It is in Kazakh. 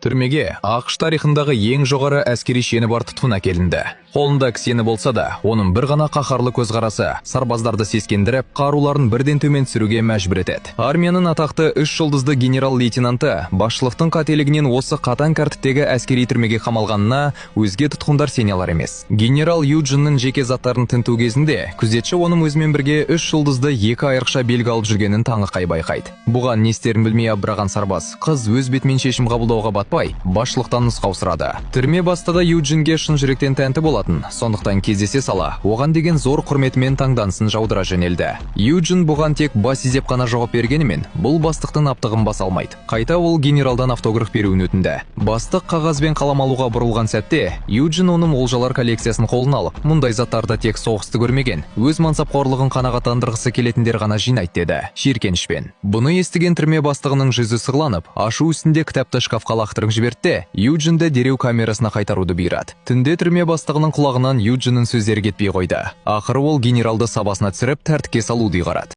Түрмеге ақш тарихындағы ең жоғары әскери шені бар тұтқын әкелінді. Қолында кісені болса да, оның бір ғана қаһарлы көзқарасы сарбаздарды сескендіріп, қаруларын бірден төмен түсіруге мәжбүр етеді. Армияның атақты 3 жұлдызды генерал-лейтенанты басшылықтың қателігінен осы қатаң тәртіптегі әскери түрмеге қамалғанына өзге тұтқындар сене алар емес. Генерал Юджиннің жеке заттарын тінту кезінде күзетші оның өзімен бірге 3 жұлдызды 2 айрықша белгі алып жүргенін таңырқай байқайды. Бұған не істерін білмей абдыраған сарбаз қыз өз бетімен шешім қабылдауға батпай, басшылықтан нұсқау сұрады. Түрме бастығы Юджинге шын жүректен тәнті болатын, сондықтан кездесе сала, оған деген зор құрметімен таңданысын жаудыра жөнелді. Юджин бұған тек бас изеп қана жауап бергенімен, бұл бастықтың аптығын баса алмайды. Қайта ол генералдан автограф беруін өтінді. Бастық қағаз бен қалам алуға бұрылған сәтте, Юджин оның олжалар коллекциясын қолына алып, мұндай заттарды тек соғысты көрмеген, өз мансапқорлығын қанағаттандырғысы келетіндер ғана жинайды деді, ширкенішпен. Бұны естіген түрме бастығының жүзі сырланып, ашу үстінде кітапты шкафқа лақтырып жіберді. Юджинді дереу камерасына қайтаруды бұйырады. Түнде түрме бастығының құлағынан Юджиннің сөздері кетпей қойды. Ақыры ол генералды сабасына түсіріп, тәртіпке салуды ұйғарады.